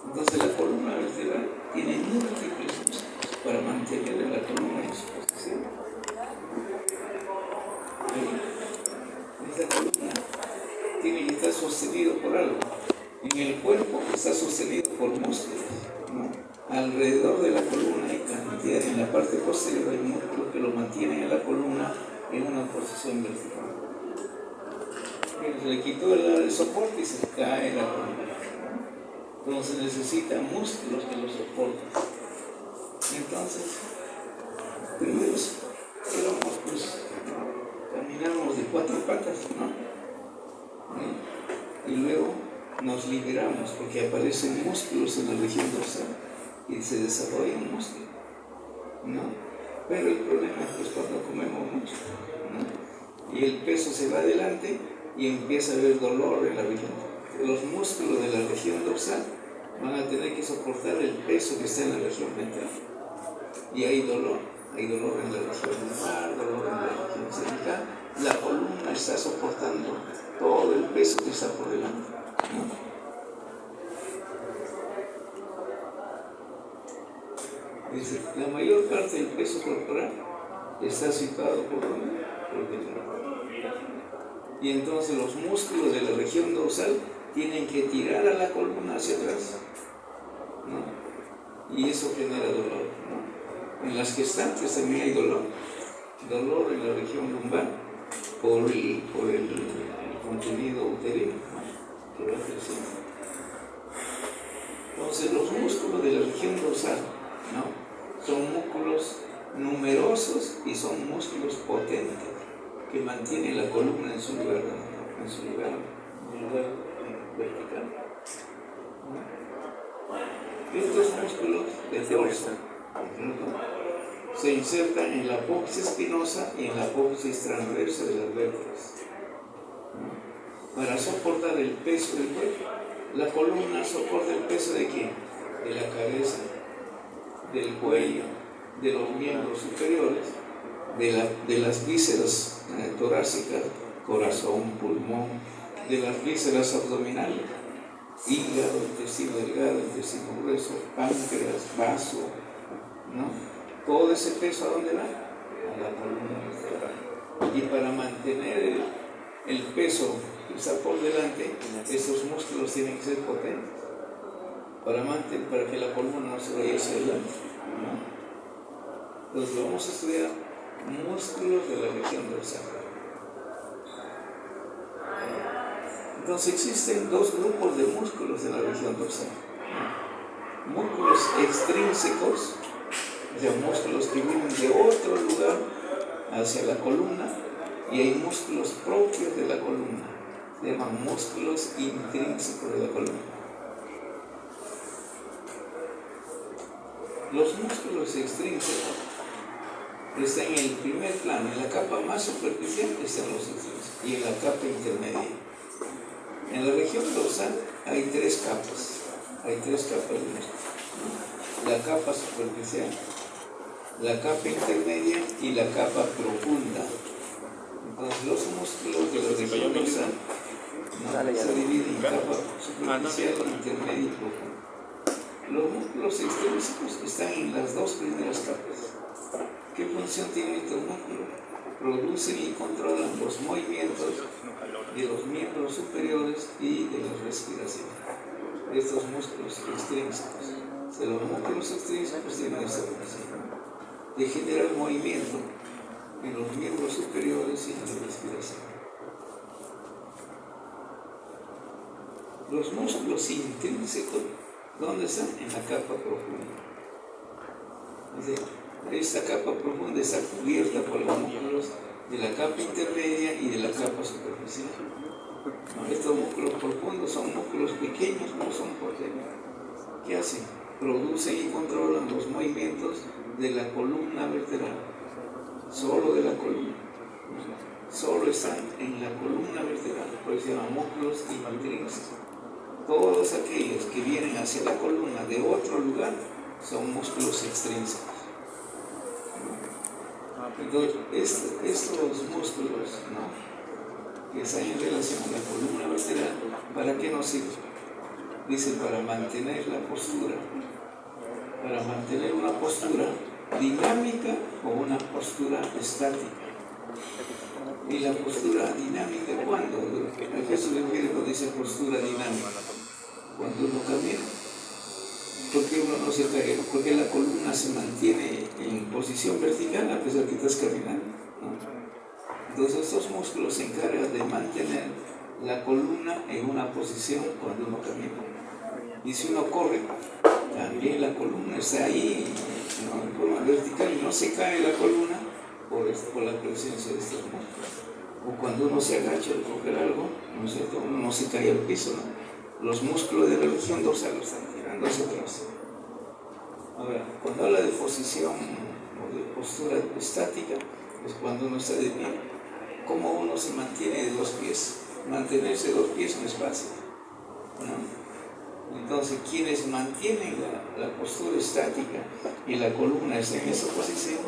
Entonces la columna vertebral tiene múltiples músculos para mantener la columna en su posición. Esta columna tiene que estar sostenido por algo. En el cuerpo está sostenido por músculos, ¿no? Alrededor de la columna hay cantidad, en la parte posterior hay músculos que lo mantienen en la columna en una posición vertical. Se le quitó el soporte y se cae la columna. Entonces necesita músculos que lo soporten. Entonces, primero éramos, pues, caminamos de 4 patas, ¿no? Y luego nos liberamos porque aparecen músculos en la región dorsal y se desarrollan músculos, ¿no? Pero el problema es cuando comemos mucho, ¿no? Y el peso se va adelante y empieza a haber dolor en la región. Los músculos de la región dorsal van a tener que soportar el peso que está en la región ventral. Y hay dolor en la región lumbar, dolor en la región cervical. La columna está soportando todo el peso que está por delante, ¿no? Dice, la mayor parte del peso corporal está situado por delante. Y entonces los músculos de la región dorsal tienen que tirar a la columna hacia atrás, ¿no? Y eso genera dolor, ¿no? En las gestantes también hay dolor en la región lumbar por el contenido uterino, ¿no? Que va creciendo. Entonces los músculos de la región dorsal, ¿no? Son músculos numerosos y son músculos potentes que mantienen la columna en su lugar vertical. Estos músculos de dorso se insertan en la apófisis espinosa y en la apófisis transversa de las vértebras para soportar el peso del cuerpo. La columna soporta el peso ¿de quién? De la cabeza, del cuello, de los miembros superiores, de las vísceras torácicas, corazón, pulmón, de las vísceras abdominales, hígado, intestino delgado, intestino grueso, páncreas, vaso, ¿no? Todo ese peso, ¿a dónde va? A la columna vertebral. Y para mantener el peso que está por delante, esos músculos tienen que ser potentes para que la columna no se vaya hacia adelante, ¿no? Entonces vamos a estudiar músculos de la región dorsal. Entonces existen 2 grupos de músculos en la región dorsal. Músculos extrínsecos, o sea, músculos que vienen de otro lugar hacia la columna, y hay músculos propios de la columna, se llaman músculos intrínsecos de la columna. Los músculos extrínsecos están en el primer plano, en la capa más superficial están los extrínsecos y en la capa intermedia. En la región dorsal hay 3 capas, de músculos. La capa superficial, la capa intermedia y la capa profunda. Entonces los músculos de la región dorsal se dividen en capa superficial, intermedia y profunda. Los músculos extrínsecos están en las 2 primeras capas. ¿Qué función tienen estos músculos? Producen y controlan los movimientos de los miembros superiores y de la respiración. Estos músculos extrínsecos. Los músculos extrínsecos tienen esta función de generar movimiento en los miembros superiores y en la respiración. Los músculos intrínsecos, ¿dónde están? En la capa profunda. Esta capa profunda está cubierta por los músculos de la capa intermedia y de la capa superficial. Estos músculos profundos son músculos pequeños, no son potentes. ¿Qué hacen? Producen y controlan los movimientos de la columna vertebral, solo de la columna. Solo están en la columna vertebral, por eso se llaman músculos intrínsecos. Todos aquellos que vienen hacia la columna de otro lugar son músculos extrínsecos. Entonces, estos músculos, ¿no?, que están en relación con la columna vertebral, ¿para qué nos sirven? dice para mantener la postura, para mantener una postura dinámica o una postura estática. Y la postura dinámica, ¿cuándo? ¿A qué se refiere cuando dice postura dinámica? Cuando uno camina. Porque uno no se cae, porque la columna se mantiene en posición vertical a pesar que estás caminando, ¿no? Entonces estos músculos se encargan de mantener la columna en una posición cuando uno camina. Y si uno corre, también la columna está ahí, ¿no?, en forma vertical, y no se cae la columna por la presencia de estos músculos. O cuando uno se agacha al coger algo, ¿no es cierto?, uno no se cae al piso, ¿no? Los músculos de la región dorsal lo están tirando hacia atrás. Ahora, cuando habla de posición o de postura estática, es cuando uno está de pie. ¿Cómo uno se mantiene de dos pies? Mantenerse de dos pies no es fácil, ¿no? Entonces, quienes mantienen la postura estática y la columna está en esa posición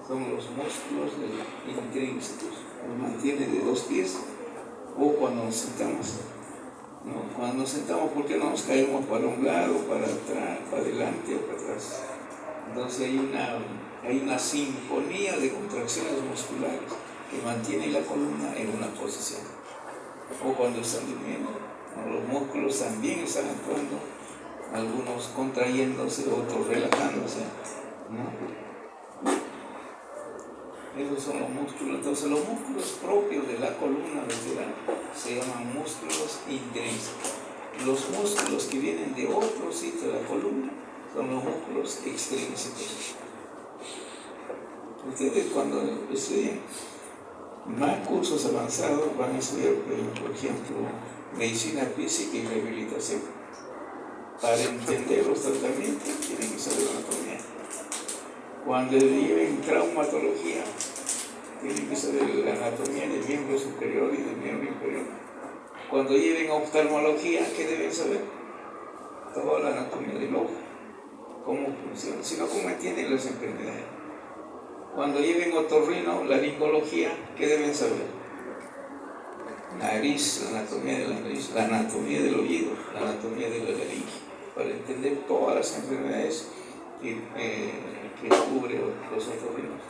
son los músculos intrínsecos. Nos mantienen de dos pies, o cuando nos sentamos. ¿No? Cuando nos sentamos, ¿por qué no nos caemos para un lado, para atrás, para adelante o para atrás? Entonces hay una sinfonía de contracciones musculares que mantienen la columna en una posición. O cuando están durmiendo, ¿no?, los músculos también están actuando, algunos contrayéndose, otros relajándose, ¿no? Esos son los músculos. Entonces los músculos propios de la columna vertebral se llaman músculos intrínsecos. Los músculos que vienen de otro sitio de la columna son los músculos extrínsecos. Ustedes cuando estudien más cursos avanzados van a estudiar, por ejemplo, medicina física y rehabilitación. Para entender los tratamientos tienen que saber anatomía. Cuando lleven traumatología, tienen que saber la anatomía del miembro superior y del miembro inferior. Cuando lleven oftalmología, ¿qué deben saber? Toda la anatomía del ojo, cómo funciona, sino cómo entienden las enfermedades. Cuando lleven otorrino, laringología, ¿qué deben saber? Nariz, la anatomía de la nariz, la anatomía del oído, la anatomía de la laringe, para entender todas las enfermedades que cubre los otorrinos.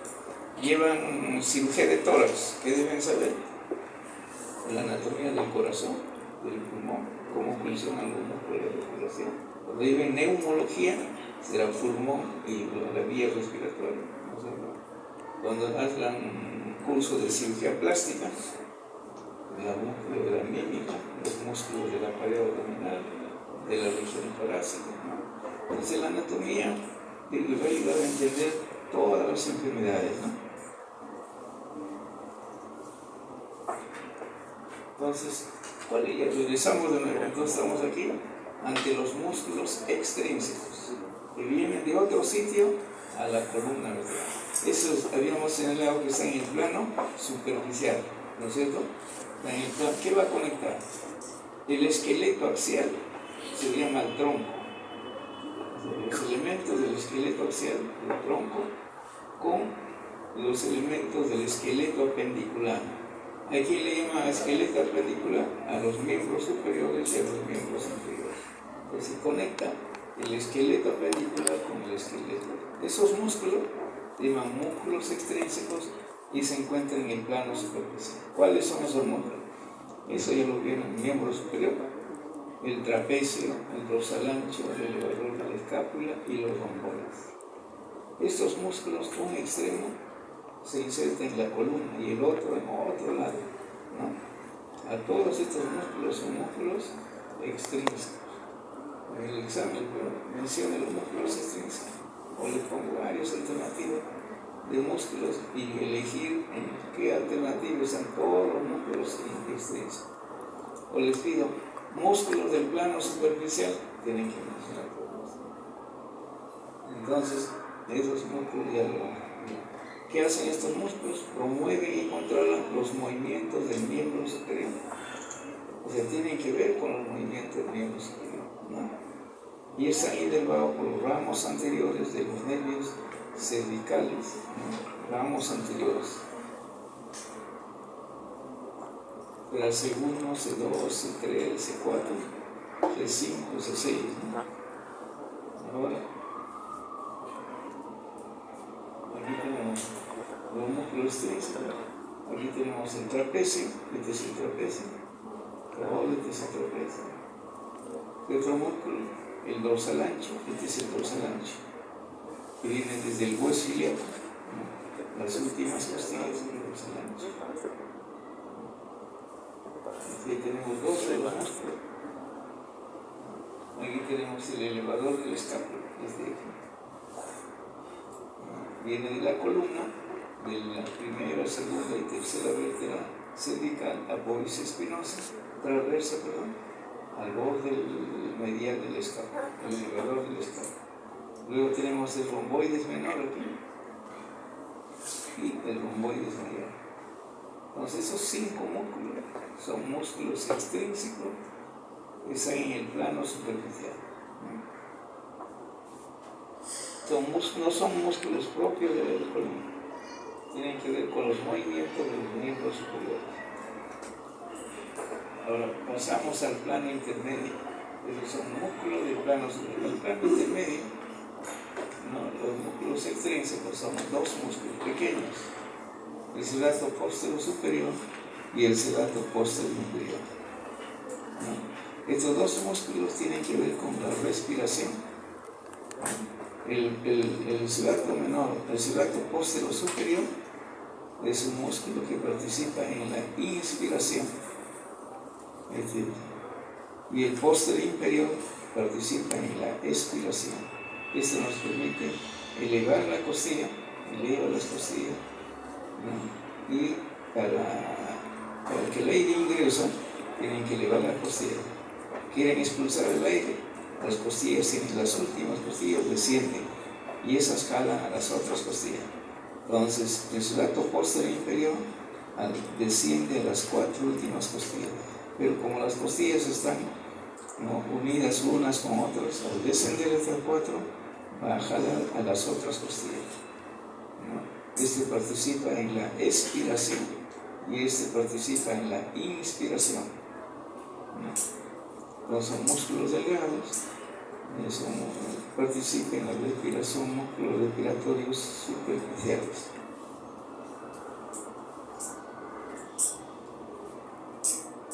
Llevan cirugía de tórax, ¿qué deben saber? La anatomía del corazón, del pulmón, cómo funcionan los músculos de respiración. Cuando lleven neumología, será pulmón y la vía respiratoria, ¿no? Cuando hagan curso de cirugía plástica, los músculos de la mímica, los músculos de la pared abdominal, de la región torácica, ¿no? Entonces la anatomía le va a ayudar a entender todas las enfermedades, ¿no? Entonces, ya regresamos de nuevo. Entonces estamos aquí ante los músculos extrínsecos que vienen de otro sitio a la columna vertebral. Eso habíamos señalado que está en el plano superficial, ¿no es cierto? En el plano, ¿qué va a conectar? El esqueleto axial se llama el tronco. Los elementos del esqueleto axial, del tronco, con los elementos del esqueleto apendicular. ¿A quién le llama esqueleto apendicular? A los miembros superiores y a los miembros inferiores. Entonces se conecta el esqueleto apendicular con el esqueleto. Esos músculos se llaman músculos extrínsecos y se encuentran en el plano superficial. ¿Cuáles son esos músculos? Eso ya lo vieron en el miembro superior, el trapecio, el dorsal ancho, el elevador de la escápula y los romboides. Estos músculos, un extremo se inserta en la columna y el otro en otro lado, ¿no? A todos estos músculos son músculos extrínsecos. En el examen menciona los músculos extrínsecos, o les pongo varias alternativas de músculos y elegir en qué alternativa están todos los músculos extrínsecos. O les pido músculos del plano superficial, tienen que mencionar todos. Entonces, esos músculos ya lo... ¿Qué hacen estos músculos? Promueven y controlan los movimientos del miembro superior. O sea, tienen que ver con los movimientos del miembro superior, ¿no? Y están inervados por los ramos anteriores de los nervios cervicales, ¿no? Ramos anteriores. La C1, C2, C3, C4, C5, C6, ¿no? Ahora, aquí tenemos los músculos extrínsecos. Aquí tenemos el trapecio, este es el trapecio. Este es el trapecio. ¿Qué otro músculo? El dorsal ancho, este es el dorsal ancho, que viene desde el hueso ilíaco, ¿no? Las últimas costillas del dorsal ancho. Aquí tenemos dos de los músculos. Aquí tenemos el elevador del escápulo, desde aquí. Viene de la columna, de la primera, segunda y tercera vértebra cervical, abovis espinosa, transversa, al borde medial del escápulo, el elevador del escápulo. Luego tenemos el romboides menor aquí y el romboides mayor. Entonces esos 5 músculos son músculos extrínsecos que están en el plano superficial. No son músculos propios de la columna, tienen que ver con los movimientos de los miembros superiores. Ahora pasamos al plano intermedio. Esos son músculos del plano superior. El plano intermedio, los músculos extrínsecos son 2 músculos pequeños, el celato póstero superior y el celato póstero inferior. Estos 2 músculos tienen que ver con la respiración. El celato menor, el celato póstero superior, es un músculo que participa en la inspiración. Y el póstero inferior participa en la expiración. Esto nos permite elevar la costilla, eleva las costillas, ¿no? Y para que el aire ingrese, tienen que elevar la costilla. Quieren expulsar el aire, las costillas, las últimas costillas descienden y esas jalan a las otras costillas. Entonces, el celato póstero inferior desciende a las 4 últimas costillas. Pero como las costillas están, ¿no?, unidas unas con otras, al descender hasta 4, va a jalar a las otras costillas, ¿no? Este participa en la expiración y este participa en la inspiración, ¿no? Entonces son músculos delgados, participan en la respiración, músculos respiratorios superficiales.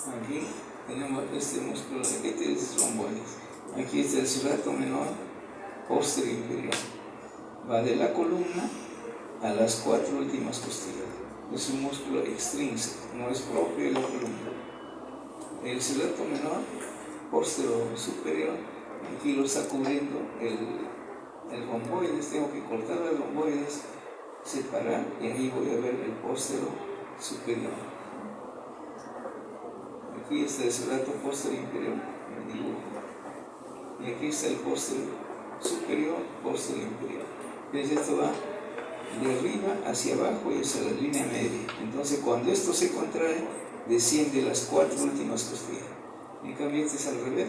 Aquí tenemos este músculo, este es romboides. Aquí está el celato menor, póstero inferior. Va de la columna a las 4 últimas costillas. Es un músculo extrínseco, no es propio de la columna. El celato menor, póstero superior, aquí lo está cubriendo el romboides. Tengo que cortar el romboides, separar, y ahí voy a ver el póstero superior. Aquí está el celato póstero inferior, y aquí está el póstero superior, póstero inferior. Entonces esto va de arriba hacia abajo y hacia la línea media. Entonces cuando esto se contrae, desciende las 4 últimas costillas. En cambio este es al revés,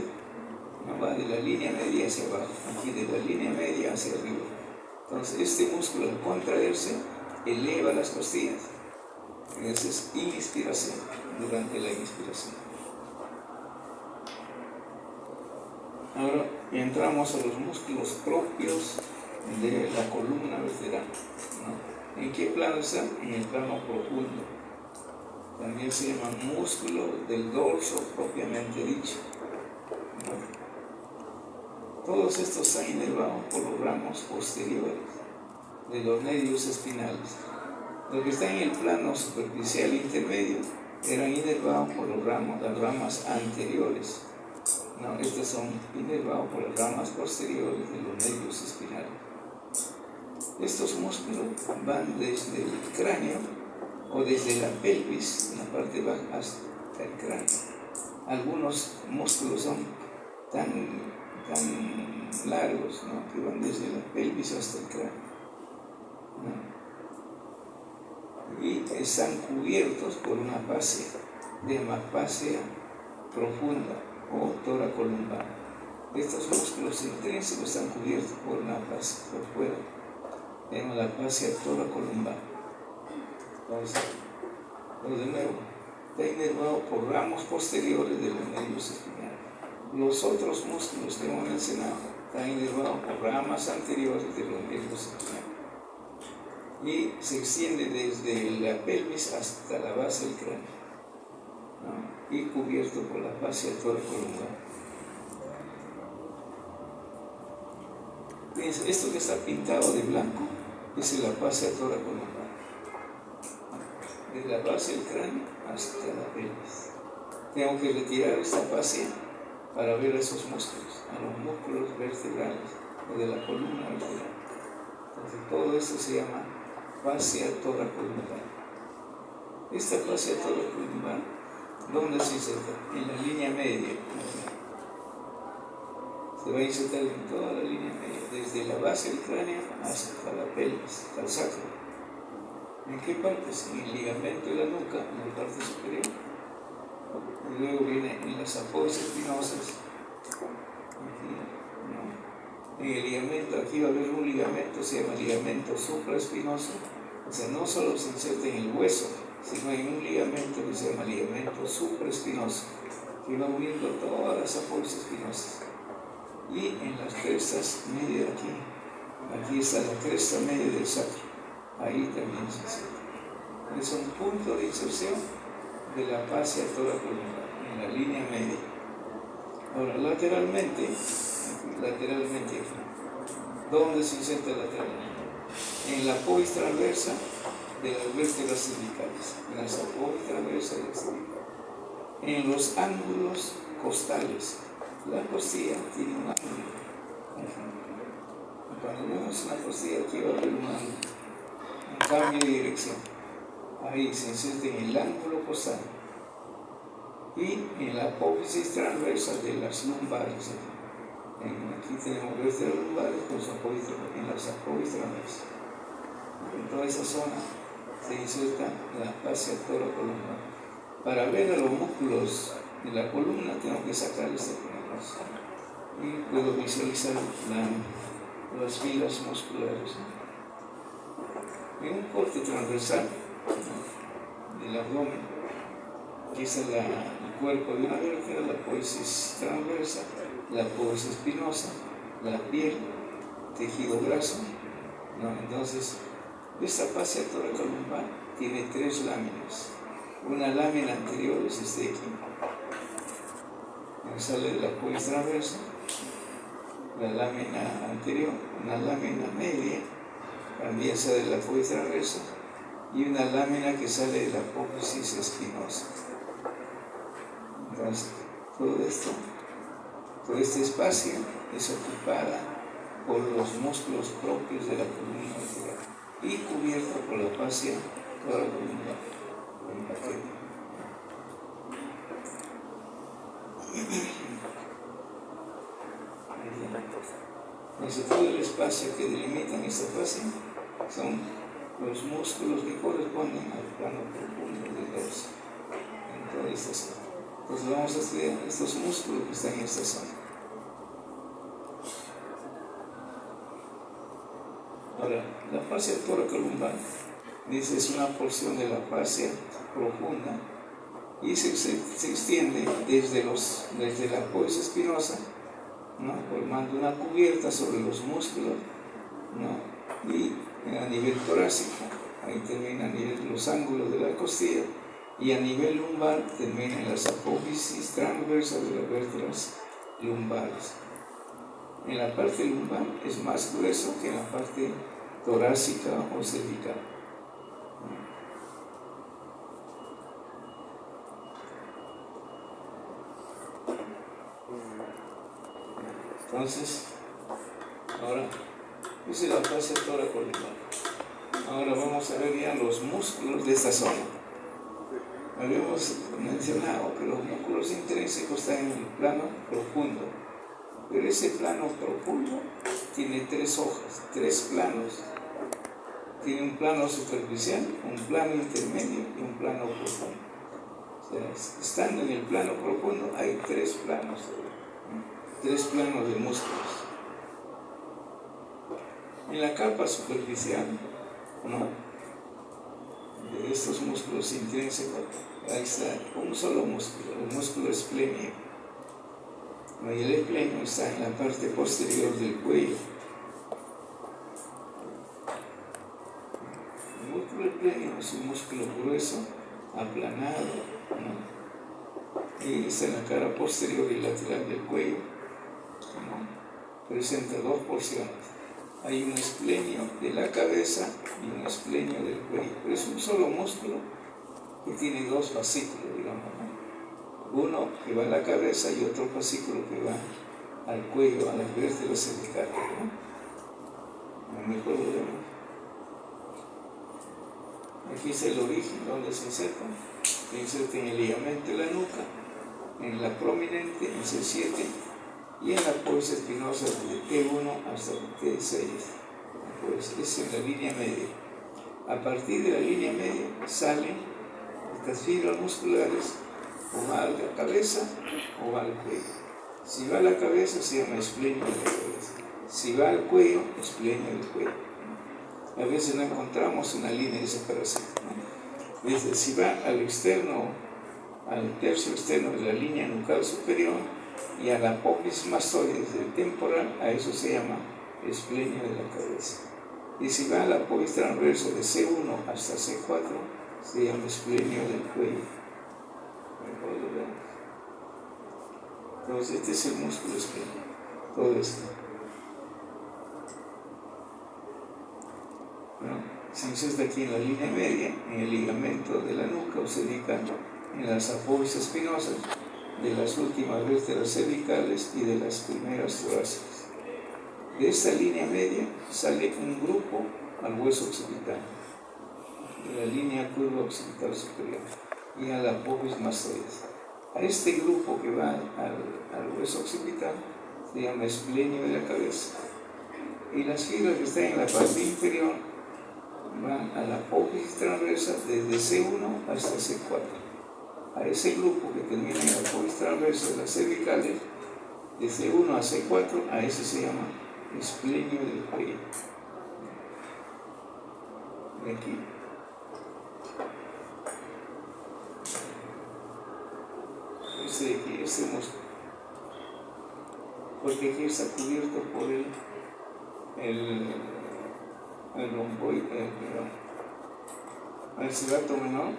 no va de la línea media hacia abajo, aquí de la línea media hacia arriba. Entonces este músculo al contraerse eleva las costillas. Esa es inspiración, durante la inspiración. Ahora entramos a los músculos propios de la columna vertebral, ¿no? ¿En qué plano está? En el plano profundo. También se llama músculo del dorso propiamente dicho, ¿no? Todos estos están inervados por los ramos posteriores de los nervios espinales. Los que están en el plano superficial intermedio eran inervados por los ramos, las ramas anteriores. No, estos son inervados por las ramas posteriores de los nervios espinales. Estos músculos van desde el cráneo o desde la pelvis, en la parte baja, hasta el cráneo. Algunos músculos son tan largos, ¿no?, que van desde la pelvis hasta el cráneo, ¿no? Y están cubiertos por una fascia, fascia profunda o toracolumbar. Estos músculos intrínsecos están cubiertos por una fascia por fuera. Tenemos la fascia toracolumbar. Entonces, de nuevo, está inervado por ramos posteriores de los nervios espinales. Los otros músculos que hemos mencionado están inervados por ramas anteriores de los nervios centrales y se extiende desde la pelvis hasta la base del cráneo, ¿no? Y cubierto por la fascia toracolumbar. Esto que está pintado de blanco es la fascia toracolumbar, desde la base del cráneo hasta la pelvis. Tengo que retirar esta fascia para ver esos músculos, a los músculos vertebrales o de la columna vertebral. Entonces todo esto se llama fascia toracolumbar. Esta fascia toracolumbar, ¿dónde se inserta? En la línea media. Se va a insertar en toda la línea media, desde la base del cráneo hasta la pelvis, hasta el sacro. ¿En qué partes? En el ligamento de la nuca, en la parte superior. Y luego viene en las apoyas espinosas. Aquí, ¿no? En el ligamento, aquí va a haber un ligamento, se llama ligamento supraespinoso. O sea, no solo se inserta en el hueso, sino en un ligamento que se llama ligamento supraespinoso, que va uniendo todas las apoyas espinosas. Y en las crestas medias aquí está la cresta media del sacro, ahí también se inserta. Es un punto de inserción de la fascia toracolumbar, en la línea media. Ahora, lateralmente, ¿dónde se inserta lateralmente? En la apófisis transversa de las vértebras cervicales, en las apófisis transversa de las cervicales. En los ángulos costales, la costilla tiene un ángulo. Cuando vemos una costilla, aquí va a haber un cambio de dirección. Ahí se inserta en el ángulo costal y en la apófisis transversa de las lumbares. Aquí tenemos vértebras lumbares con su apófisis en las apófisis transversas. En toda esa zona se inserta la fascia toracolumbar. Para ver a los músculos de la columna tengo que sacar este pedazo y puedo visualizar las filas musculares. En un corte transversal del abdomen, aquí está el cuerpo de una vértebra, la apófisis transversa, la apófisis espinosa, la piel, tejido graso, ¿no? Entonces, esta fascia toracolumbar tiene 3 láminas. Una lámina anterior es este de aquí, que sale de la apófisis transversa, la lámina anterior, una lámina media, también sale de la apófisis transversa, y una lámina que sale de la apófisis espinosa. Entonces, todo este espacio es ocupada por los músculos propios de la columna vertebral y cubierto por la fascia toracolumbar. Entonces, todo el espacio que delimitan esta fascia son los músculos que corresponden al plano profundo del dorso, en toda esta zona. Entonces vamos a estudiar estos músculos que están en esta zona. Ahora, la fascia toracolumbar, dice, es una porción de la fascia profunda y se extiende desde la apófisis espinosa, ¿no? Formando una cubierta sobre los músculos, ¿no? Y a nivel torácico, ahí termina a nivel de los ángulos de la costilla, y a nivel lumbar termina en las apófisis transversas de las vértebras lumbares. En la parte lumbar es más grueso que en la parte torácica o cervical. Entonces, ahora, esa es la fascia toracolumbar. Ahora vamos a ver ya los músculos de esta zona. Habíamos mencionado que los músculos intrínsecos están en el plano profundo, pero ese plano profundo tiene 3 hojas, 3 planos. Tiene un plano superficial, un plano intermedio y un plano profundo. O sea, estando en el plano profundo hay 3 planos, 3 planos de músculos. En la capa superficial, ¿no?, de estos músculos intrínsecos, ahí está un solo músculo, el músculo esplénico. Y el esplenio está en la parte posterior del cuello. El músculo esplenio es un músculo grueso, aplanado, ¿no? Y está en la cara posterior y lateral del cuello, ¿no? Presenta dos porciones. Hay un esplenio de la cabeza y un esplenio del cuello, pero es un solo músculo que tiene dos fascículos, digamos, ¿no? Uno que va a la cabeza y otro fascículo que va al cuello, a las vértebras cervicales, ¿no? Mejor lo vemos. Aquí es el origen donde se inserta en el ligamento de la nuca, en la prominente, en C7, y en la polis espinosa de T1 hasta T6. Pues es en la línea media. A partir de la línea media salen estas fibras musculares, o va a la cabeza o va al cuello. Si va a la cabeza se llama esplenio de la cabeza. Si va al cuello, esplenio del cuello. A veces no encontramos una línea de separación, ¿no? Desde si va al externo, al tercio externo de la línea nucal superior y a la apófisis mastoides del temporal, a eso se llama esplenio de la cabeza. Y si va a la apófisis transverso de C1 hasta C4, se llama esplenio del cuello. Entonces este es el músculo esplenio, todo esto. Bueno, se inserta aquí en la línea media, en el ligamento de la nuca o cervical, en las apófisis espinosas de las últimas vértebras cervicales y de las primeras torácicas. De esta línea media sale un grupo al hueso occipital, de la línea curva occipital superior y a la apófisis mastoides. A este grupo que va al hueso occipital se llama esplenio de la cabeza. Y las fibras que están en la parte inferior van a la apófisis transversa desde C1 hasta C4. A ese grupo que termina en la apófisis transversa de las cervicales, de C1 a C4, a ese se llama esplenio del cuello. De aquí. Este músculo. Porque aquí está cubierto por el romboide, el serrato menor,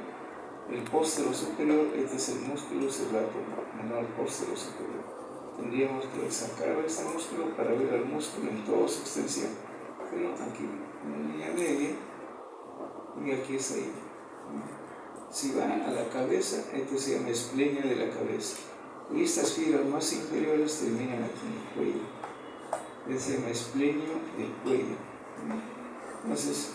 el póstero superior. Este es el músculo serrato menor, póstero superior. Tendríamos que sacar este músculo para ver al músculo en toda su extensión. Pero aquí, en la línea media, y aquí está ahí. Si va a la cabeza, esto se llama esplenio de la cabeza. Y estas fibras más inferiores terminan aquí en el cuello. Esto se llama esplenio del cuello. Entonces,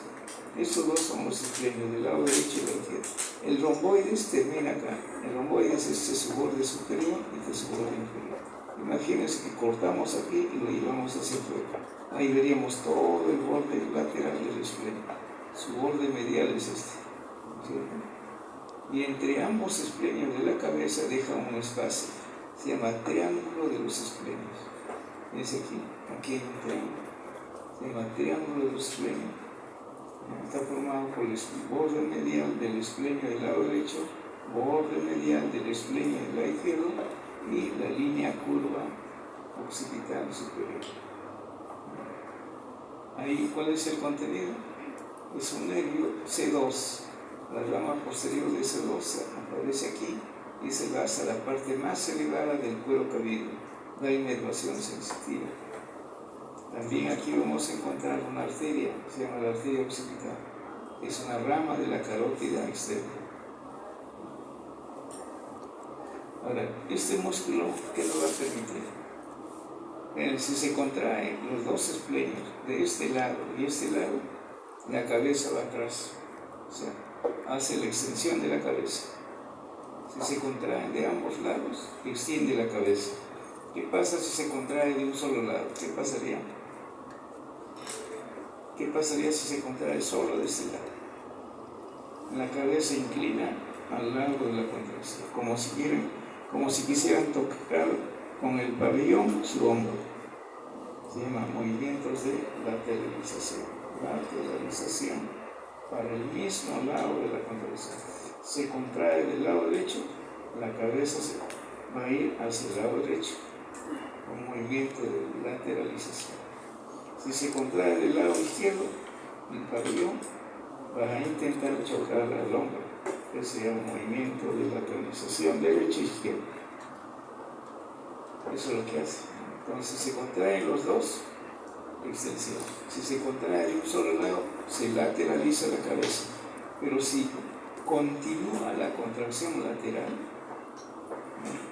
estos dos son los esplenios del lado derecho y del izquierdo. El romboides termina acá. El romboides es su borde superior y este es su borde inferior. Imagínense que cortamos aquí y lo llevamos hacia afuera. Ahí veríamos todo el borde lateral del esplenio. Su borde medial es este, ¿cierto? Y entre ambos esplenios de la cabeza deja un espacio. Se llama triángulo de los esplenios. Es aquí hay un triángulo. Se llama triángulo de los esplenios. Está formado por el borde medial del esplenio del lado derecho, borde medial del esplenio del lado izquierdo y la línea curva occipital superior. Ahí, ¿cuál es el contenido? Es un nervio C2. La rama posterior de C2 aparece aquí y se va hasta la parte más elevada del cuero cabelludo, la inervación sensitiva. También aquí vamos a encontrar una arteria, se llama la arteria occipital. Es una rama de la carótida externa. Ahora, este músculo, ¿qué nos va a permitir? Si se contraen los dos esplenios de este lado y este lado, la cabeza va atrás. O sea, hace la extensión de la cabeza. Si se contraen de ambos lados, extiende la cabeza. ¿Qué pasa si se contrae de un solo lado? ¿Qué pasaría? ¿Qué pasaría si se contrae solo de este lado? La cabeza inclina al lado de la contracción, como si quisieran tocar con el pabellón su hombro. Se llama movimientos de lateralización. Lateralización para el mismo lado de la contracción. Se contrae del lado derecho, la cabeza va a ir hacia el lado derecho. un movimiento de lateralización. Si se contrae del lado izquierdo, el pabellón va a intentar chocar al hombro. Ese es un movimiento de lateralización derecho e izquierdo. Eso es lo que hace. Entonces, si se contraen los dos, extensión. Si se contrae de un solo lado, se lateraliza la cabeza. Pero si continúa la contracción lateral,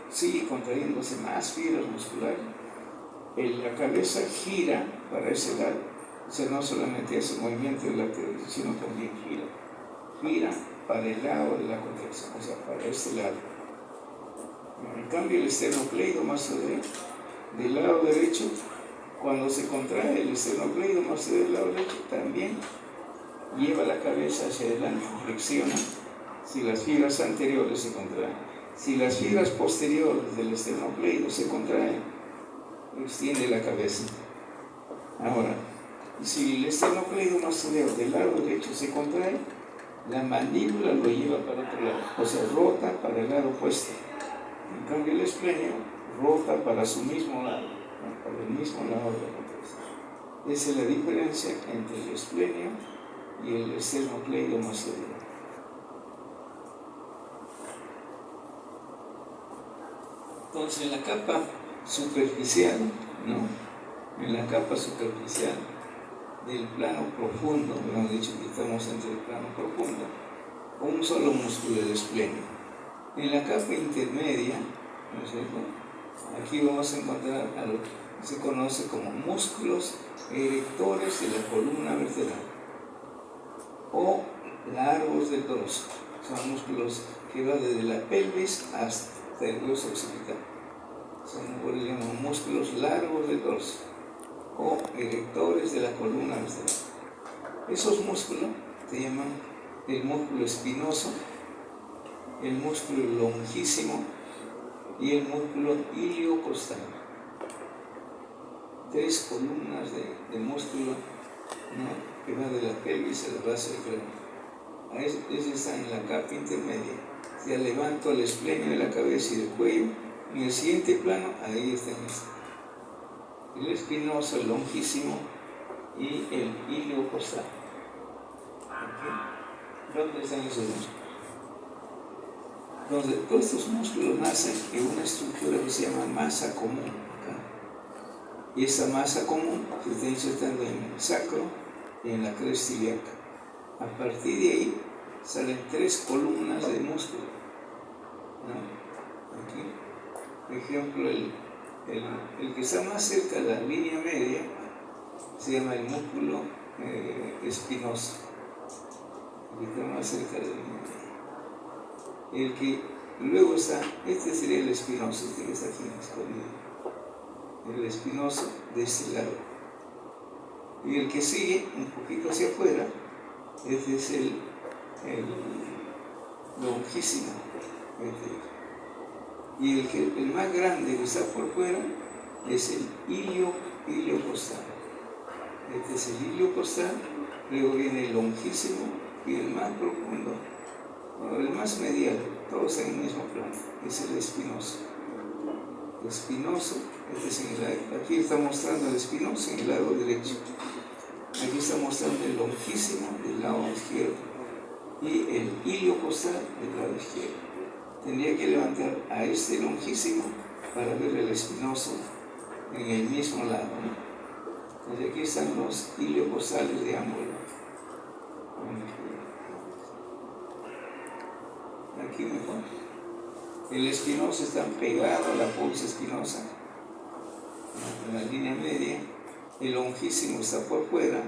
sigue contrayéndose más fibras musculares, la cabeza gira para ese lado. O sea, no solamente hace movimiento de lateralización, sino también gira para el lado de la contracción, o sea, para este lado. En cambio, el esternocleidomastoideo del lado derecho, cuando se contrae el esternocleidomastoideo del lado derecho, también lleva la cabeza hacia adelante, flexiona. Si las fibras anteriores se contraen, si las fibras posteriores del esternocleido se contraen, extiende la cabeza. Ahora, si el esternocleidomastoideo del lado derecho se contrae, la mandíbula lo lleva para otro lado, o sea, rota para el lado opuesto. En cambio, el esplenio rota para su mismo lado, ¿no? Para el mismo lado de la cabeza. Esa es la diferencia entre el esplenio y el esternocleidomastoideo. Entonces, en la capa superficial, ¿no? En la capa superficial del plano profundo, hemos dicho que estamos entre el plano profundo, un solo músculo del esplenio. En la capa intermedia, ¿no es cierto? Aquí vamos a encontrar a lo que se conoce como músculos erectores de la columna vertebral o largos del dorso. Son músculos que van desde la pelvis hasta el hueso occipital. Son, por ejemplo, músculos largos del dorso o erectores de la columna vertebral. Esos músculos se llaman el músculo espinoso, el músculo longísimo y el músculo iliocostal. Tres columnas de músculo, ¿no? Que van de la pelvis a la base del cráneo. Ese está en la capa intermedia. Ya levanto el esplenio de la cabeza y del cuello. En el siguiente plano, ahí está el espinoso, el longísimo y el iliocostal. ¿Okay? ¿Dónde están esos músculos? Entonces, todos estos músculos nacen en una estructura que se llama masa común. ¿Okay? Y esa masa común se está insertando en el sacro y en la cresta ilíaca. A partir de ahí salen tres columnas de músculo, ¿no? Aquí, por ejemplo, el que está más cerca de la línea media se llama el músculo espinoso. El que está más cerca de la línea media. El que luego está, este sería el espinoso, este que está aquí escondido. El espinoso de este lado. Y el que sigue un poquito hacia afuera, este es el longísimo. Y el más grande que está por fuera es el iliocostal. Este es el iliocostal, luego viene el longísimo y el más profundo, el más medial, todos en el mismo plano, es el espinoso. El espinoso, este es en el lado, aquí está mostrando el espinoso en el lado derecho. Aquí está mostrando el longísimo del lado izquierdo y el iliocostal del lado izquierdo. Tendría que levantar a este longísimo para ver el espinoso en el mismo lado, ¿no? Entonces aquí están los iliocostales de ambos lados. Aquí mejor. El espinoso está pegado a la pulsa espinosa, en la línea media. El longísimo está por fuera,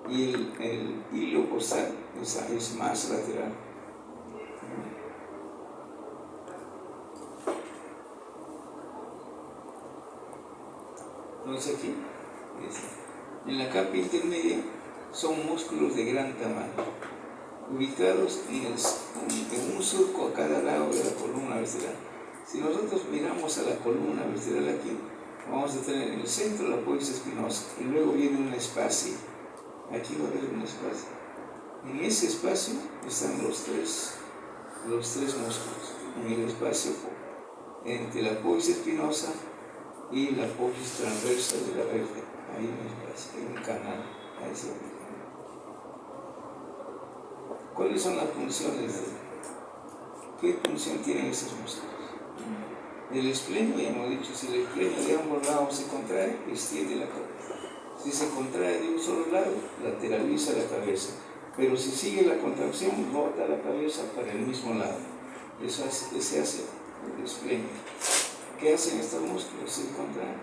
y el iliocostal es más lateral. Entonces aquí, en la capa intermedia, son músculos de gran tamaño, ubicados en un surco a cada lado de la columna vertebral. Si nosotros miramos a la columna vertebral aquí, vamos a tener en el centro la apófisis espinosa y luego viene un espacio. Aquí va a haber un espacio. En ese espacio están los tres músculos. En el espacio entre la apófisis espinosa y la apófisis transversa de la vértebra. Ahí hay un canal. Ahí se ubica. ¿Cuáles son las funciones? ¿Qué función tienen esos músculos? El esplenio, ya hemos dicho, si el esplenio de ambos lados se contrae, extiende la cabeza. Si se contrae de un solo lado, lateraliza la cabeza. Pero si sigue la contracción, bota la cabeza para el mismo lado. Eso se hace el esplenio. ¿Qué hacen estos músculos? Se contraen.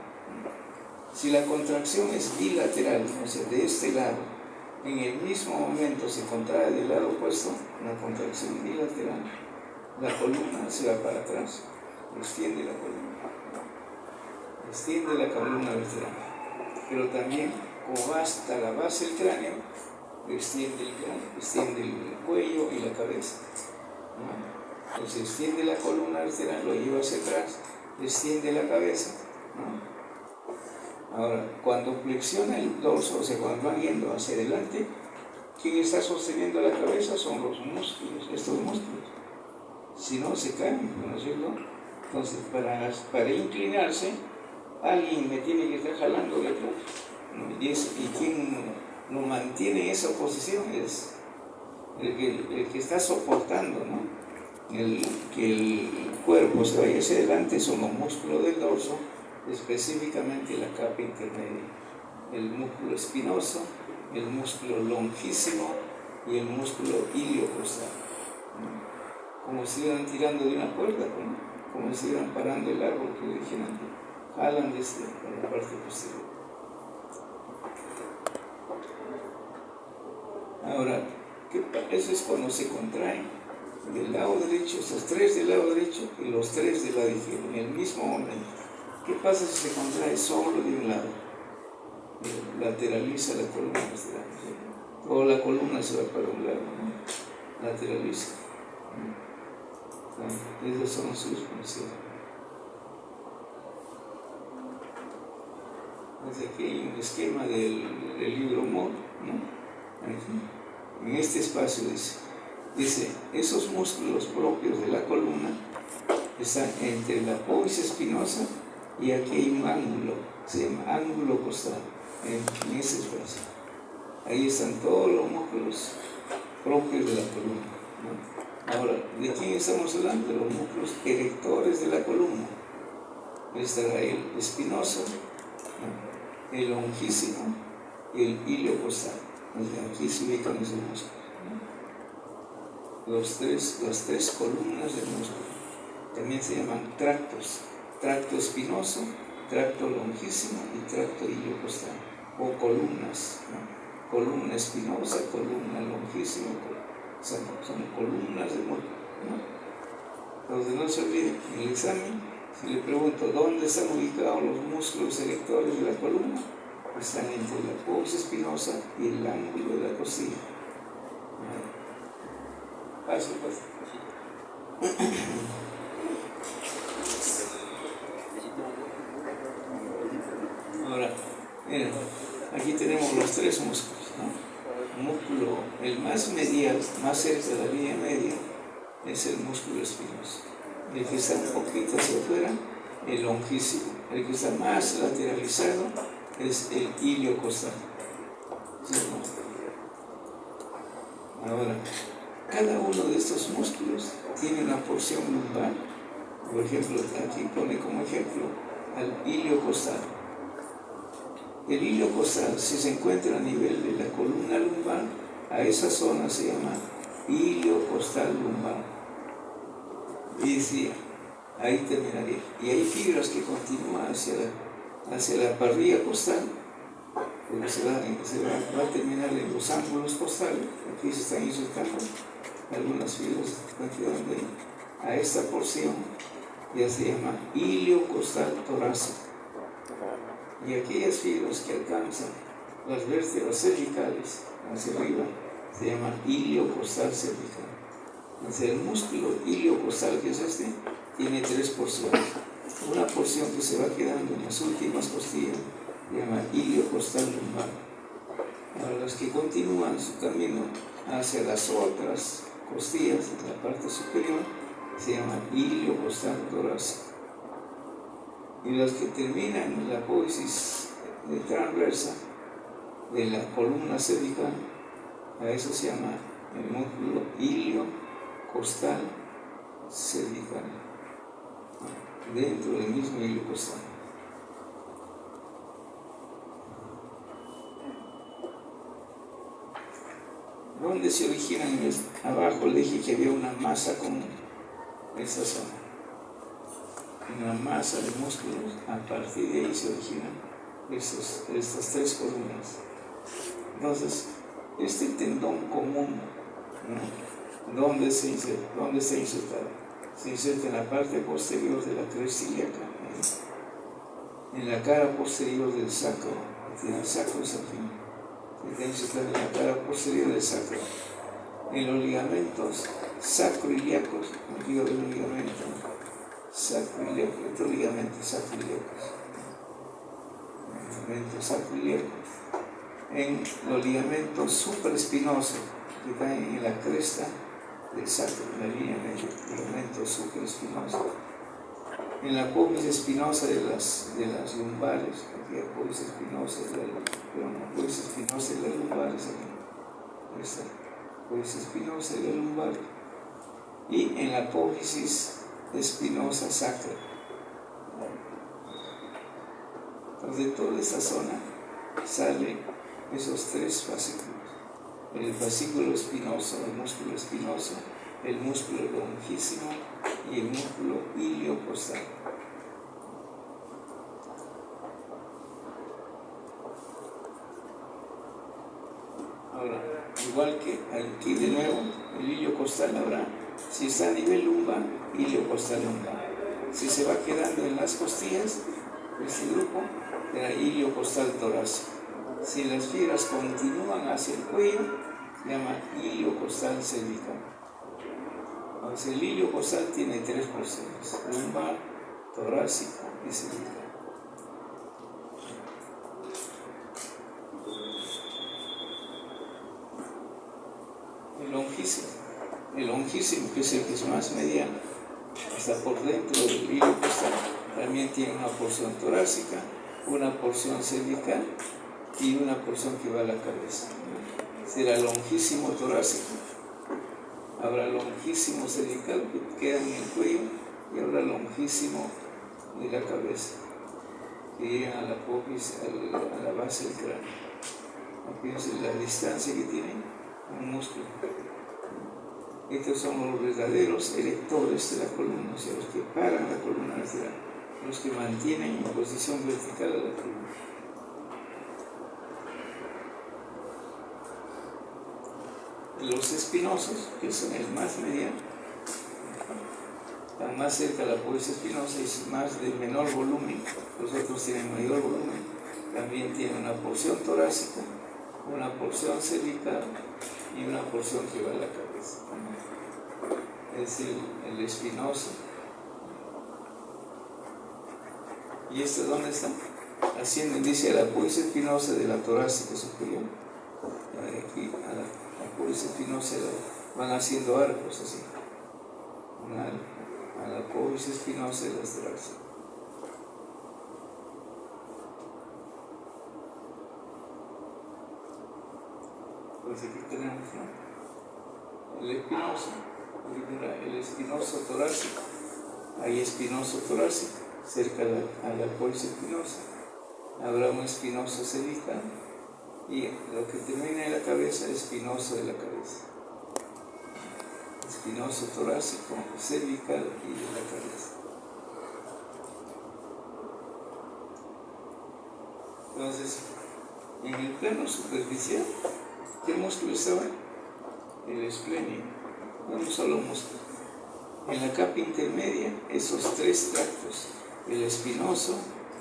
Si la contracción es bilateral, o sea, de este lado, en el mismo momento se contrae del lado opuesto, una contracción bilateral, la columna se va para atrás, extiende la columna vertebral. Pero también, como va hasta la base del cráneo, extiende el cráneo, extiende el cuello y la cabeza. ¿No? Entonces extiende la columna vertebral, lo lleva hacia atrás, extiende la cabeza. ¿No? Ahora, cuando flexiona el dorso, o sea, cuando van yendo hacia adelante, ¿quién está sosteniendo la cabeza? Son los músculos, estos músculos. Si no, se caen, ¿no es cierto? Entonces, para inclinarse, alguien me tiene que estar jalando de atrás. ¿No? Y quien lo mantiene en esa posición es el que está soportando, ¿no? Que el cuerpo se vaya hacia adelante son los músculos del dorso, específicamente la capa intermedia, el músculo espinoso, el músculo longísimo y el músculo iliocostal, ¿no? Como si estuvieran tirando de una cuerda, ¿no? Como si estuvieran parando el árbol que dije antes, jalan desde la parte posterior. Ahora, eso es cuando se contraen del lado derecho, esos tres del lado derecho y los tres del lado izquierdo, en el mismo momento. ¿Qué pasa si se contrae solo de un lado? Lateraliza la columna vertebral. Toda la columna se va para un lado, ¿no? Lateraliza. Esas son sus funciones. Aquí hay un esquema del libro Moore, ¿no? Aquí, en este espacio dice, esos músculos propios de la columna están entre la apófisis espinosa y aquí hay un ángulo, se llama ángulo costal, en ese espacio. Ahí están todos los músculos propios de la columna, ¿no? Ahora, ¿de quién estamos hablando? De los músculos erectores de la columna. Estará el espinoso, ¿no? El longísimo y el iliocostal. Aquí se ubican esos músculos, ¿no? Las tres columnas del músculo. También se llaman tractos. Tracto espinoso, tracto longísimo y tracto iliocostal, o columnas, ¿no? Columna espinosa, columna longísima, son columnas de músculo, ¿no? Entonces no se olviden, en el examen, si le pregunto dónde están ubicados los músculos erectores de la columna, están entre la apófisis espinosa y el ángulo de la costilla. Paso. Ahora, miren, aquí tenemos los tres músculos, ¿no? Músculo, el más medial, más cerca de la línea media, es el músculo espinoso. El que está un poquito hacia afuera, el longísimo. El que está más lateralizado es el iliocostal. ¿Sí, no? Ahora, cada uno de estos músculos tiene una porción lumbar. Por ejemplo, aquí pone como ejemplo al iliocostal. El iliocostal, si se encuentra a nivel de la columna lumbar, a esa zona se llama iliocostal lumbar. Y decía, ahí terminaría. Y hay fibras que continúan hacia la parrilla costal, porque se va a terminar en los ángulos costales. Aquí se están insertando algunas fibras que están quedando ahí. A esta porción ya se llama iliocostal torácico. Y aquellas fibras que alcanzan las vértebras cervicales hacia arriba se llaman iliocostal cervical. Entonces el músculo iliocostal, que es este, tiene tres porciones. Una porción que se va quedando en las últimas costillas se llama iliocostal lumbar. Ahora las que continúan su camino hacia las otras costillas, en la parte superior, se llama iliocostal torácico. Y los que terminan en la apófisis transversa de la columna cervical, a eso se llama el músculo ilio costal cervical, dentro del mismo ilio costal. ¿Dónde se originan? Abajo le dije que había una masa común, esa zona, una masa de músculos. A partir de ahí se originan estas tres columnas. Entonces, este tendón común, ¿no? ¿Dónde se inserta? ¿Dónde se inserta? Se inserta en la parte posterior de la cresta ilíaca, en la cara posterior del sacro, tiene el sacro es al fin. Se inserta en la cara posterior del sacro, en los ligamentos sacroiliacos, digo de los ligamentos sacroiliacos, estos ligamentos sacroiliacos, en los ligamentos supraespinosos que están en la cresta del sacro, en la línea media, ligamentos supraespinosos, en la apófisis espinosa de las lumbares, aquí apófisis espinosa de las lumbares, aquí está, apófisis espinosa de las lumbares, y en la apófisis espinosa sacra. Entonces de toda esa zona salen esos tres fascículos: el fascículo espinoso, el músculo espinoso, el músculo longísimo y el músculo iliocostal. Ahora, igual que aquí de nuevo, el iliocostal habrá, si está a nivel lumbar, iliocostal lumbar. Si se va quedando en las costillas, este grupo era iliocostal torácico. Si las fibras continúan hacia el cuello, se llama iliocostal cervical. Entonces el iliocostal tiene tres porciones: lumbar, torácico y cervical. El longísimo, que es el que es más mediano, está por dentro del iliocostal, también tiene una porción torácica, una porción cervical y una porción que va a la cabeza. Será longísimo torácico, habrá longísimo cervical que queda en el cuello y habrá longísimo de la cabeza que llega a la apófisis, a la base del cráneo. Fíjense la distancia que tiene un músculo. Estos son los verdaderos erectores de la columna, o sea, los que paran la columna vertebral, los que mantienen en posición vertical a la columna. Los espinosos, que son el más mediano, están más cerca de la apófisis espinosa y es más de menor volumen. Los otros tienen mayor volumen, también tienen una porción torácica, una porción cervical y una porción que va a la cabeza. Es el espinoso. ¿Y esto dónde está? Ascienden, dice, a la apófisis espinosa de la torácica superior. Aquí a la apófisis espinosa van haciendo arcos así. A la apófisis espinosa de las torácicas. Entonces aquí tenemos, ¿no? El espinoso torácico. Hay espinoso torácico cerca a la apófisis espinosa. Habrá un espinoso cervical y lo que termina en la cabeza, espinoso de la cabeza. Espinoso torácico, cervical y de la cabeza. Entonces, en el plano superficial, ¿qué músculo estaba? El esplenio, no un solo músculo. En la capa intermedia, esos tres tractos: el espinoso,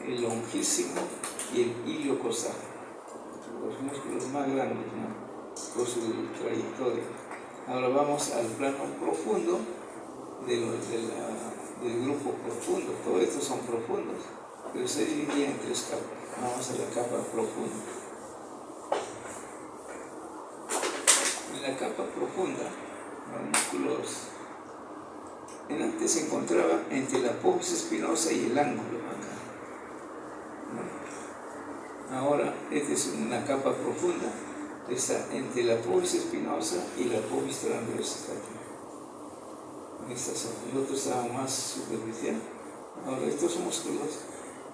el longísimo y el iliocostal, los músculos más grandes, ¿no?, por su trayectoria. Ahora vamos al plano profundo del grupo profundo. Todos estos son profundos, pero se dividía en tres capas. Vamos a la capa profunda. En la capa profunda, los músculos antes se encontraba entre la apófisis espinosa y el ángulo acá. Ahora, esta es una capa profunda, está entre la povis espinosa y la povis transversa. Está aquí. Esta zona. El otro estaba más superficial. Ahora, estos músculos,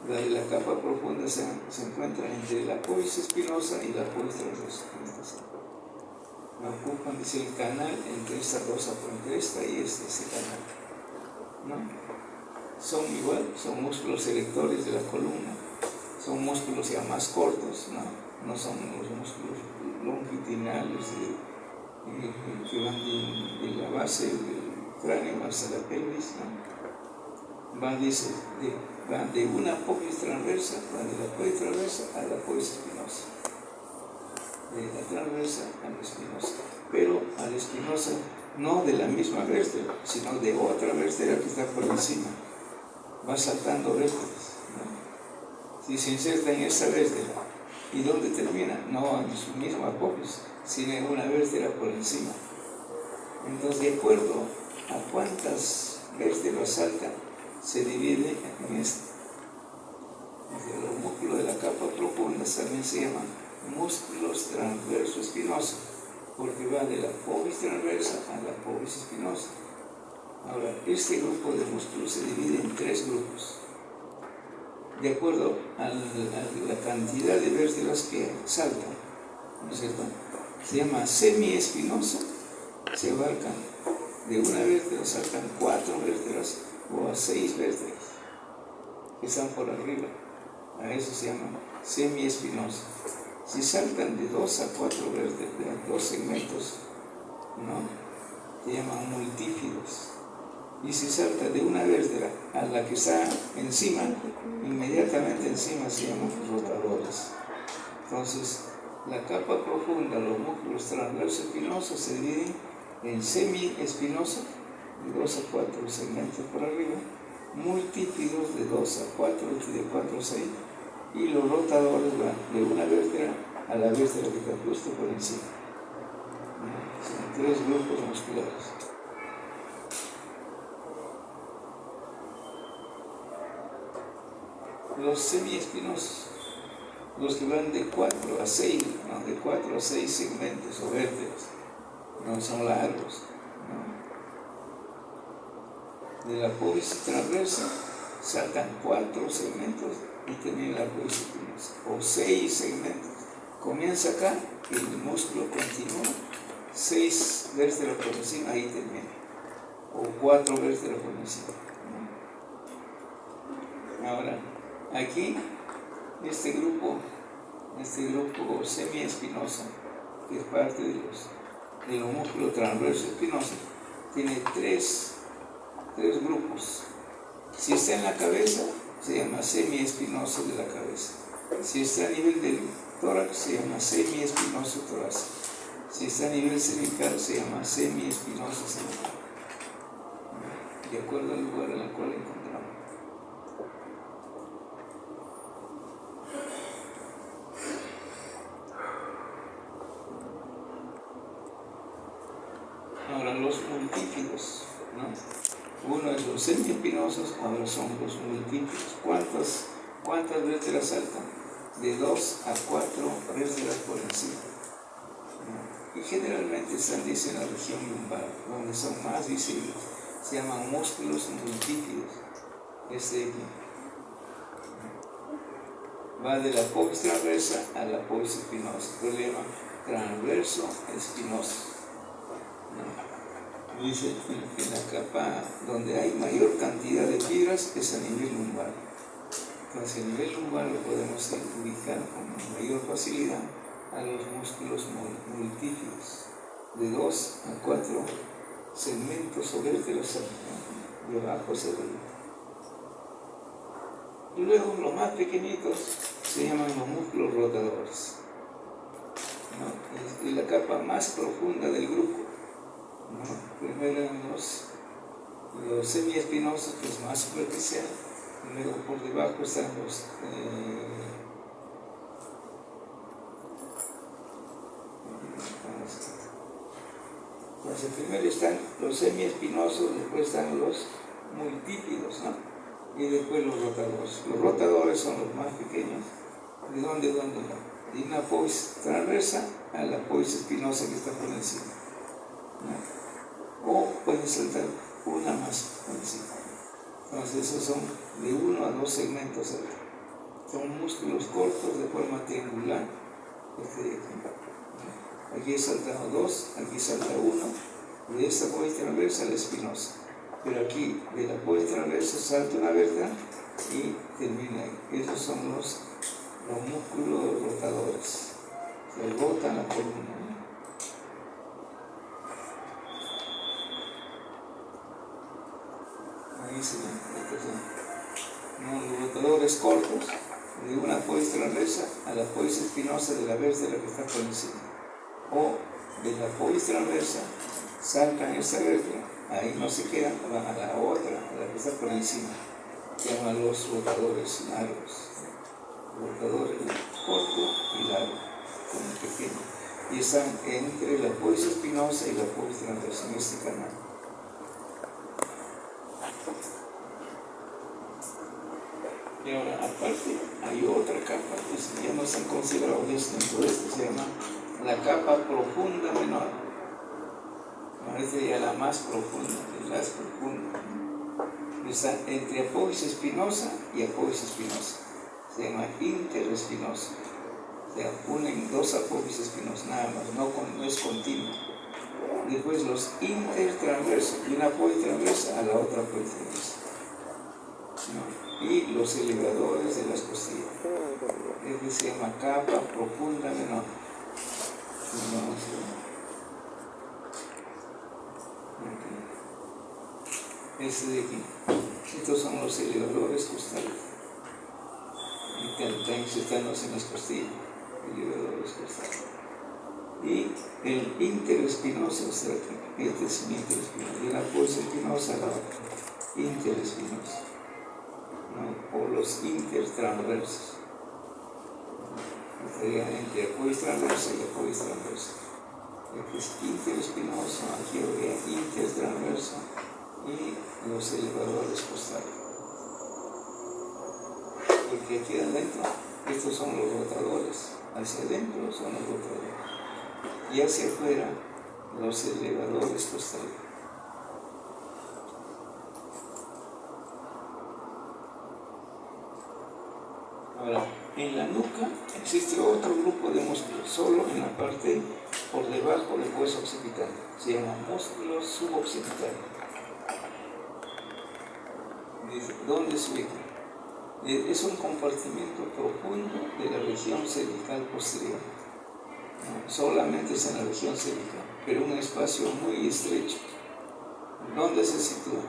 la de la capa profunda se encuentran entre la povis espinosa y la povis transversa. Ocupan, dice, el canal entre esta rosa, entre esta y ese canal, ¿no? Son igual, son músculos selectores de la columna, son músculos ya más cortos, no son los músculos longitudinales que van de la base del cráneo hasta la pelvis, ¿no? Van de una povis transversa, van de la povis transversa a la povis espinosa, de la transversa a la espinosa, pero a la espinosa no de la misma vértebra, sino de otra vértebra que está por encima. Va saltando vértebras, ¿no? Si se inserta en esa vértebra, ¿y dónde termina? No en su misma apófisis, sino en una vértebra por encima. Entonces, de acuerdo a cuántas vértebras saltan, se divide en esto. Los músculos de la capa profunda también se llaman músculos transverso espinosos, porque va de la povis transversa a la povis espinosa. Ahora, este grupo de músculos se divide en tres grupos, de acuerdo a la cantidad de vértebras que saltan, ¿no es cierto? Se llama semiespinosa, se abarcan de una vértebra, saltan 4 vértebras o a 6 vértebras que están por arriba, a eso se llama semiespinosa. Si saltan de 2 a 4 vértebras, de 2 segmentos, ¿no? Se llaman multífidos. Y si salta de una vértebra a la que está encima, inmediatamente encima se llaman rotadores. Entonces, la capa profunda, los músculos transversos espinosos se dividen en semiespinosa, de 2 a 4 segmentos por arriba, multífidos de 2 a 4 y de 4 a 6, y los rotadores van de una vértebra a la vértebra que está justo por encima. Son 3 grupos musculares. Los semiespinosos, los que van de 4 a 6, ¿no? De 4 a 6 segmentos o vértebras, no son largos, ¿no? De la povis transversa saltan 4 segmentos y termina la povis espinosa, o 6 segmentos. Comienza acá y el músculo continúa, 6 vértebras por encima, ahí termina, o 4 vértebras por encima, ¿no? Ahora, aquí, este grupo semiespinoso, que es parte de los músculos transversos espinosos, tiene tres grupos. Si está en la cabeza, se llama semiespinoso de la cabeza. Si está a nivel del tórax, se llama semiespinoso torácico. Si está a nivel cervical, se llama semiespinoso cervical, de acuerdo al lugar en el cual encontramos. Ahora, los multífidos, ¿no? Uno es los semiespinosos, ahora son los multífidos. ¿Cuántas vértebras saltan? De 2 a 4 vértebras por encima, ¿no? Y generalmente están, dice, en la región lumbar, donde son más visibles. Se llaman músculos multífidos. Este aquí va de la povis transversa a la povis espinosa, lo llaman transverso espinoso. Dice, en la capa donde hay mayor cantidad de fibras es a nivel lumbar. Entonces, a nivel lumbar lo podemos ubicar con mayor facilidad a los músculos multífidos, de 2 a 4 segmentos o vértebras, ¿no? De abajo hacia arriba. Y luego los más pequeñitos se llaman los músculos rotadores, ¿no? Es la capa más profunda del grupo, ¿no? Primero los semiespinosos, que es más superficial, y luego por debajo están los entonces primero están los semiespinosos, después están los multífidos, ¿no? Y después los rotadores. Los rotadores son los más pequeños, ¿De dónde? De una apófisis transversa a la apófisis espinosa que está por encima, ¿no? O pueden saltar una más por encima. Entonces esos son de 1 a 2 segmentos altos. Son músculos cortos de forma triangular. Aquí he saltado 2, aquí salta 1, de esta apófisis transversa a la espinosa. Pero aquí de la apófisis transversa salta una vértebra y termina ahí. Esos son los músculos rotadores. Se rotan la columna. Ahí se ven. Estos son los rotadores cortos de una apófisis transversa a la apófisis espinosa de la vértebra que está por encima. O de la apófisis transversa saltan esta vértebra, ahí no se quedan, van a la otra, a la que está por encima. Se llaman los rotadores largos. Rotadores corto y largo, como pequeño. Y están entre la apófisis espinosa y la apófisis transversa en este canal. Y ahora, aparte, hay otra capa que ya no se han considerado dentro de esto, se llama la capa profunda menor. Esta sería la más profunda, la más profunda. Está entre apófisis espinosa y apófisis espinosa. Se llama interespinosa. O sea, unen dos apófisis espinosas, nada más, no es continuo. Después los intertransversos, de una apófisis transversa a la otra apófisis transversa. ¿No? Y los elevadores de las costillas. Este se llama capa profunda menor. Este de aquí. Estos son los elevadores costales. Y también se están en las costillas. Elevadores costales. Y el interespinoso está aquí. Este es el interespinoso. Y una apófisis espinosa a la otra. Interespinosa. ¿No? O los intertransversos. Estarían entre apófisis transversa y apófisis transversa. Este es interespinoso, aquí habría intertransverso y los elevadores costales. Porque aquí adentro, estos son los rotadores, hacia adentro son los rotadores y hacia afuera los elevadores costales. Ahora, en la nuca existe otro grupo de músculos, solo en la parte por debajo del hueso occipital. Se llama músculo suboccipital. ¿Dónde se ubica? Es un compartimiento profundo de la región cervical posterior. ¿No? Solamente está en la región cervical, pero un espacio muy estrecho. ¿Dónde se sitúa?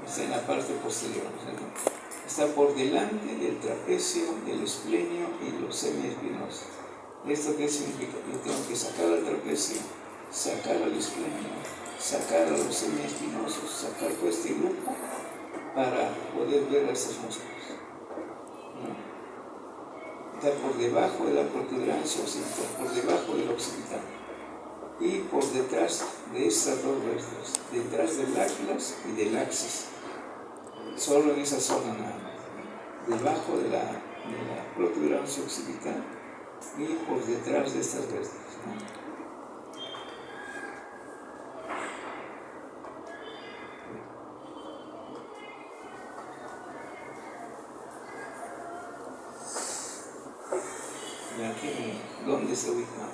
Está en la parte posterior. ¿No? Está por delante del trapecio, del esplenio y los semiespinosos. ¿Esto qué significa? Yo tengo que sacar al trapecio, sacar al esplenio, sacar a los semiespinosos, sacar todo este grupo para poder ver a estos músculos. ¿No? Está por debajo de la protuberancia occipital, por debajo del occipital y por detrás de estas dos vértebras, detrás del atlas y del axis. Solo en esa zona nada más, debajo de la protuberancia occipital y por detrás de estas vértebras. ¿No? Y aquí, ¿dónde se ubica?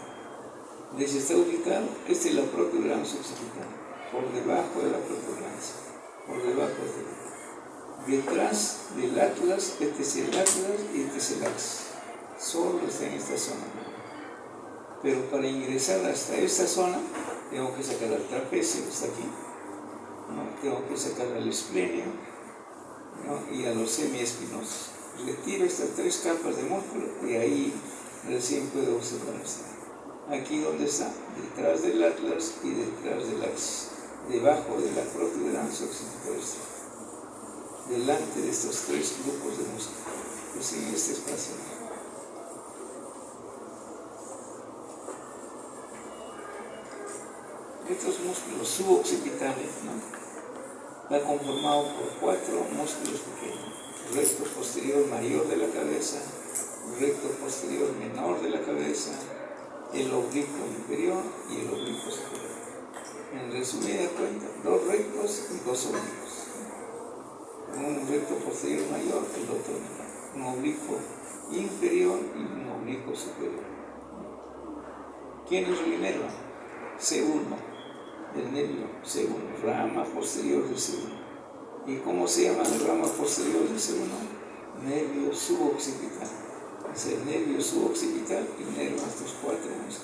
Donde está ubicado, esta es la protuberancia occipital, por debajo de la protuberancia, por debajo de detrás del atlas, este es el atlas y este es el axis. Solo está en esta zona. Pero para ingresar hasta esta zona, tengo que sacar al trapecio, que está aquí. ¿No? Tengo que sacar al esplenio, ¿no? Y a los semiespinosos. Retiro estas tres capas de músculo y ahí recién puedo observar esto. Aquí donde está, detrás del atlas y detrás del axis, debajo de la protuberancia occipital. Delante de estos tres grupos de músculos, pues en este espacio. Estos músculos suboccipitales, ¿no? Está conformado por 4 músculos pequeños: el recto posterior mayor de la cabeza, recto posterior menor de la cabeza, el oblicuo inferior y el oblicuo superior. En resumida cuenta, 2 rectos y 2 oblicuos. Un recto posterior mayor, el otro menor. Un oblicuo inferior y un oblicuo superior. ¿Quién es el nervio? C1, el nervio C1, rama posterior de C1. ¿Y cómo se llama la rama posterior de C1? Nervio suboccipital. Es el nervio suboccipital y nervio estos 4 músculos.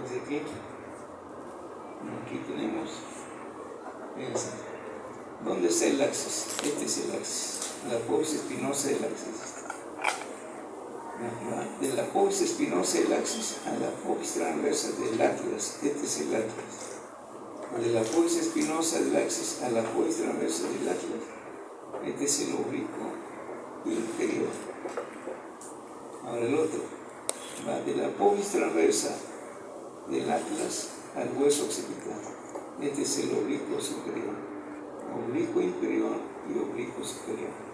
Desde aquí tenemos esa. ¿Dónde está el axis? Este es el axis, la apófisis espinosa del axis. De la apófisis espinosa del axis a la apófisis transversa del atlas, este es el atlas. De la apófisis espinosa del axis a la apófisis transversa del atlas, este es el oblicuo inferior. Ahora el otro va de la apófisis transversa del atlas al hueso occipital, este es el oblicuo superior, oblicuo inferior y oblicuo superior.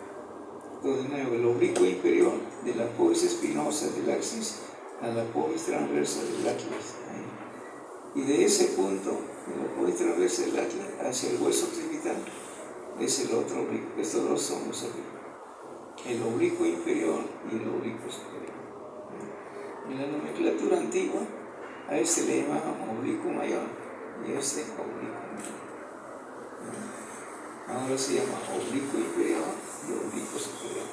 Entonces, de nuevo, el oblicuo inferior de la apófisis espinosa del axis a la apófisis transversa del atlas. Y de ese punto, de la apófisis transversa del atlas hacia el hueso occipital, es el otro oblicuo. Estos dos son los oblicuos. El oblicuo inferior y el oblicuo superior. En la nomenclatura antigua, a este le llamaban oblicuo mayor y a este oblicuo menor. Ahora se llama oblicuo inferior y oblicuo superior.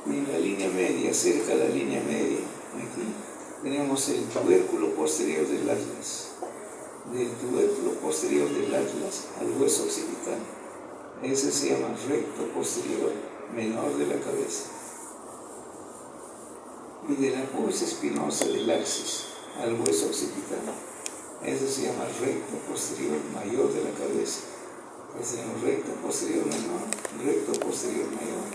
Y en la línea media, cerca de la línea media, aquí tenemos el tubérculo posterior del atlas. Del tubérculo posterior del atlas al hueso occipital, ese se llama recto posterior menor de la cabeza. Y de la apófisis espinosa del axis al hueso occipital, ese se llama recto posterior mayor de la cabeza. Entonces tenemos recto posterior menor, recto posterior mayor,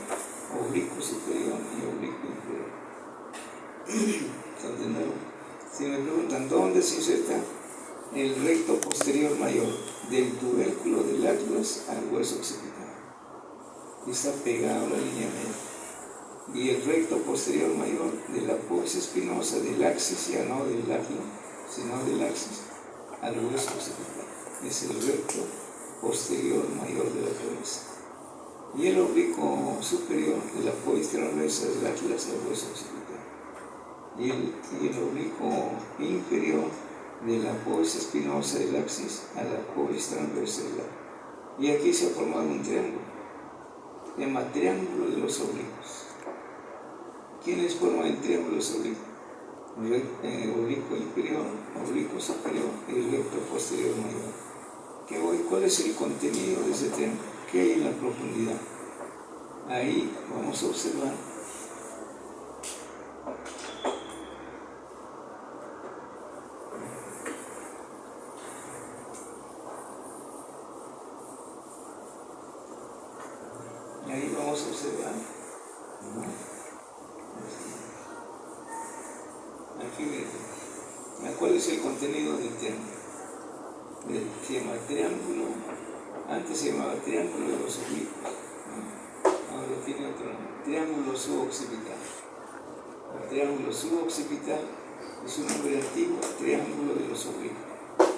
oblicuo superior y oblicuo inferior. Entonces, de nuevo, si me preguntan dónde se inserta el recto posterior mayor del tubérculo del atlas al hueso occipital, está pegado a la línea media. Y el recto posterior mayor de la apófisis espinosa del axis, ya no del atlas, sino del axis, al hueso occipital. Es el recto posterior mayor de la cabeza. Y el oblicuo superior de la apófisis transversa del atlas al hueso occipital. Y el oblicuo inferior de la apófisis espinosa del axis a la apófisis transversa del atlas. Y aquí se ha formado un triángulo. Se llama triángulo de los oblicuos. ¿Quiénes forman el triángulo de los oblicuos? Oblicuo inferior, oblicuo superior y recto posterior mayor. ¿Cuál es el contenido de ese triángulo? ¿Qué hay en la profundidad? Ahí vamos a observar. Ahí vamos a observar. Aquí miren. ¿Cuál es el contenido del triángulo? Se llama triángulo, antes se llamaba triángulo de los oblicuos, ahora tiene otro nombre, triángulo suboccipital. El triángulo suboccipital es un nombre antiguo, triángulo de los oblicuos.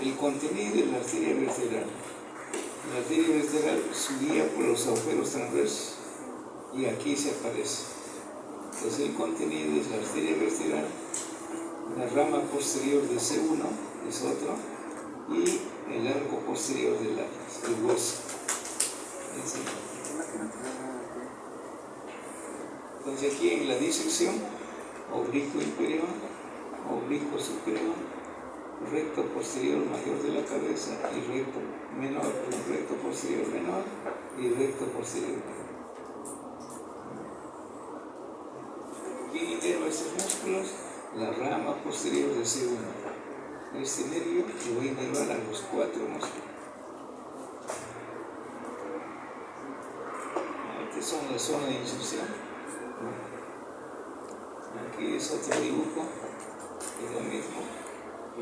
El contenido es la arteria vertebral. La arteria vertebral subía por los agujeros transversos y aquí se aparece. Entonces el contenido es la arteria vertebral, la rama posterior de C1 es otro, y el arco posterior del atlas, el hueso. Entonces aquí en la disección, oblicuo inferior, oblicuo superior, recto posterior mayor de la cabeza y recto menor, recto posterior menor y recto posterior menor. ¿Quién inerva estos músculos? La rama posterior de C1. Este nervio lo voy a inervar a los 4 músculos. Estas son la zona de inserción. Aquí es otro dibujo, es lo mismo.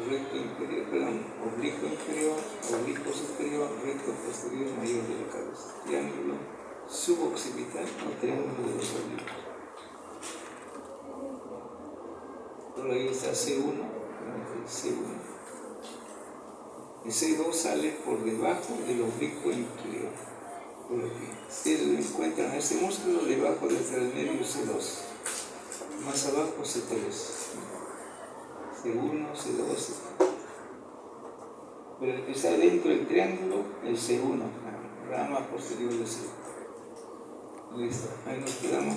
recto inferior, perdón, oblicuo inferior, oblicuo superior, recto posterior mayor de la cabeza. Triángulo suboccipital o triángulo de los oblicuos. Por ahí está C1, C1. El C2 sale por debajo del oblicuo inferior. Por aquí. Ustedes encuentran ese músculo debajo del medio C2. Más abajo C3. C1, C2, C3. Pero el que está dentro del triángulo, el C1, la rama posterior del C1. Listo, ahí nos quedamos.